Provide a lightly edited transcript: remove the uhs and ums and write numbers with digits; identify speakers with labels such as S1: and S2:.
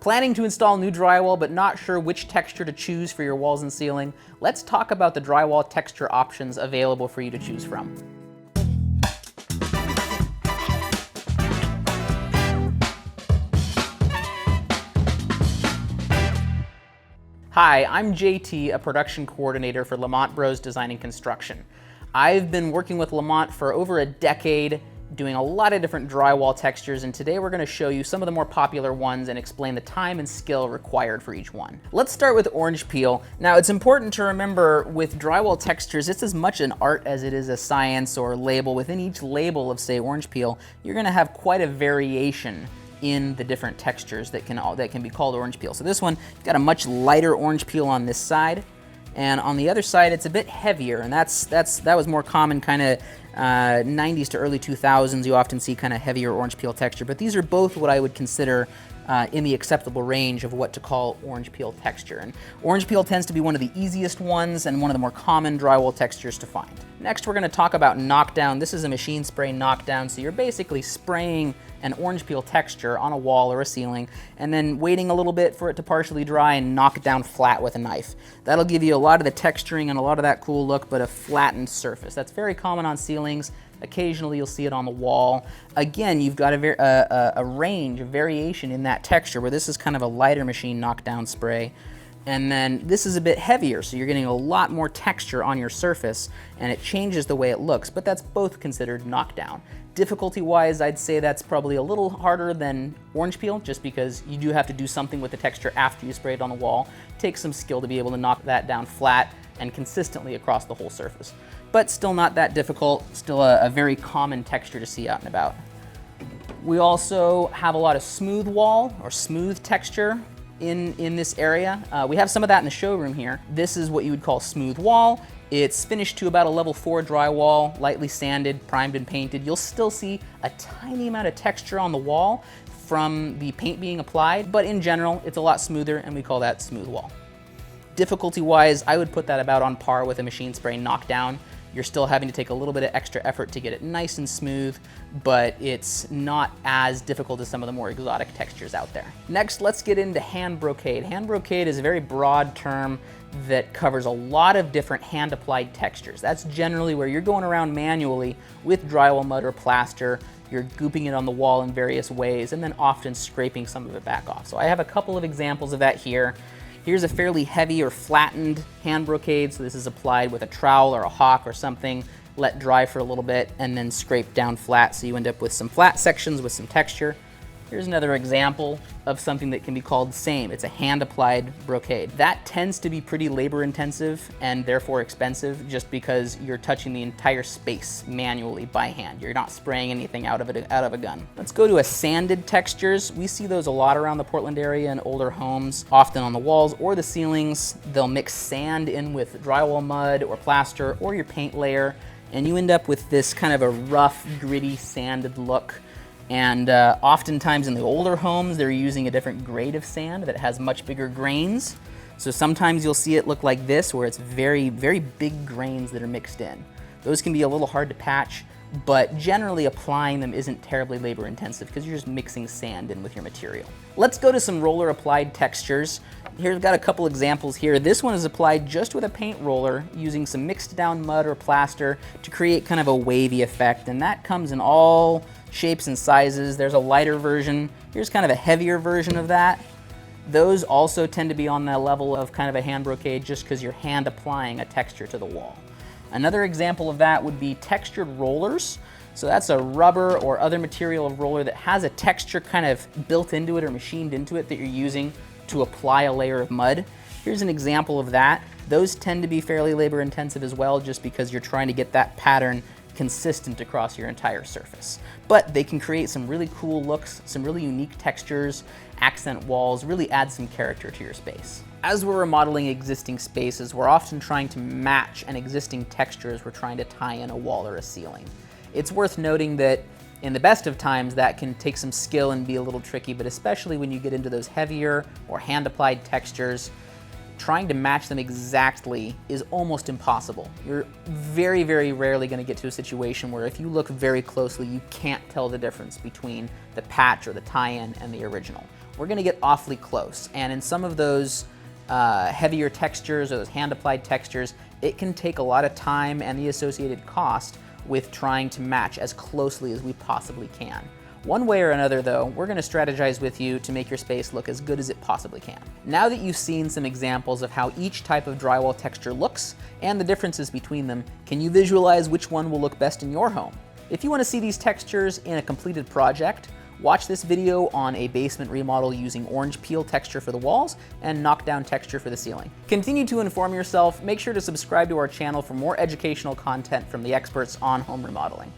S1: Planning to install new drywall but not sure which texture to choose for your walls and ceiling? Let's talk about the drywall texture options available for you to choose from. Hi, I'm JT, a production coordinator for Lamont Bros Design and Construction. I've been working with Lamont for over a decade, doing a lot of different drywall textures, and today we're going to show you some of the more popular ones and explain the time and skill required for each one. Let's start with orange peel. Now, it's important to remember with drywall textures, it's as much an art as it is a science or label. Within each label of, say, orange peel, you're going to have quite a variation in the different textures that can be called orange peel. So this one, you've got a much lighter orange peel on this side, and on the other side it's a bit heavier, and that was more common kind of 90s to early 2000s. You often see kind of heavier orange peel texture, but these are both what I would consider in the acceptable range of what to call orange peel texture. And orange peel tends to be one of the easiest ones and one of the more common drywall textures to find. Next, we're going to talk about knockdown. This is a machine spray knockdown, so you're basically spraying an orange peel texture on a wall or a ceiling and then waiting a little bit for it to partially dry and knock it down flat with a knife. That'll give you a lot of the texturing and a lot of that cool look, but a flattened surface. That's very common on ceilings. Occasionally you'll see it on the wall. Again, you've got a range of variation in that texture, where this is kind of a lighter machine knockdown spray, and then this is a bit heavier, so you're getting a lot more texture on your surface, and it changes the way it looks, but that's both considered knockdown. Difficulty-wise, I'd say that's probably a little harder than orange peel, just because you do have to do something with the texture after you spray it on the wall. It takes some skill to be able to knock that down flat and consistently across the whole surface. But still not that difficult, still a very common texture to see out and about. We also have a lot of smooth wall or smooth texture in this area. We have some of that in the showroom here. This is what you would call smooth wall. It's finished to about a level 4 drywall, lightly sanded, primed and painted. You'll still see a tiny amount of texture on the wall from the paint being applied, but in general, it's a lot smoother, and we call that smooth wall. Difficulty-wise, I would put that about on par with a machine spray knockdown. You're still having to take a little bit of extra effort to get it nice and smooth, but it's not as difficult as some of the more exotic textures out there. Next, let's get into hand brocade. Hand brocade is a very broad term that covers a lot of different hand-applied textures. That's generally where you're going around manually with drywall mud or plaster. You're gooping it on the wall in various ways, and then often scraping some of it back off. So I have a couple of examples of that here. Here's a fairly heavy or flattened hand brocade, so this is applied with a trowel or a hawk or something, let dry for a little bit, and then scrape down flat, so you end up with some flat sections with some texture. Here's another example of something that can be called the same. It's a hand-applied brocade. That tends to be pretty labor-intensive and therefore expensive, just because you're touching the entire space manually by hand. You're not spraying anything out of a gun. Let's go to a sanded textures. We see those a lot around the Portland area in older homes, often on the walls or the ceilings. They'll mix sand in with drywall mud or plaster or your paint layer, and you end up with this kind of a rough, gritty, sanded look. And oftentimes in the older homes, they're using a different grade of sand that has much bigger grains. So sometimes you'll see it look like this, where it's very, very big grains that are mixed in. Those can be a little hard to patch, but generally applying them isn't terribly labor intensive because you're just mixing sand in with your material. Let's go to some roller applied textures. Here's got a couple examples here. This one is applied just with a paint roller using some mixed down mud or plaster to create kind of a wavy effect, and that comes in all shapes and sizes. There's a lighter version. Here's kind of a heavier version of that. Those also tend to be on the level of kind of a hand brocade, just because you're hand applying a texture to the wall. Another example of that would be textured rollers. So that's a rubber or other material of roller that has a texture kind of built into it or machined into it that you're using to apply a layer of mud. Here's an example of that. Those tend to be fairly labor intensive as well, just because you're trying to get that pattern consistent across your entire surface. But they can create some really cool looks, some really unique textures, accent walls, really add some character to your space. As we're remodeling existing spaces, we're often trying to match an existing texture as we're trying to tie in a wall or a ceiling. It's worth noting that in the best of times that can take some skill and be a little tricky, but especially when you get into those heavier or hand-applied textures, trying to match them exactly is almost impossible. You're very, very rarely going to get to a situation where if you look very closely, you can't tell the difference between the patch or the tie-in and the original. we're gonna get awfully close. And in some of those heavier textures, or those hand-applied textures, it can take a lot of time and the associated cost with trying to match as closely as we possibly can. One way or another though, we're gonna strategize with you to make your space look as good as it possibly can. Now that you've seen some examples of how each type of drywall texture looks and the differences between them, can you visualize which one will look best in your home? If you wanna see these textures in a completed project, watch this video on a basement remodel using orange peel texture for the walls and knockdown texture for the ceiling. Continue to inform yourself, make sure to subscribe to our channel for more educational content from the experts on home remodeling.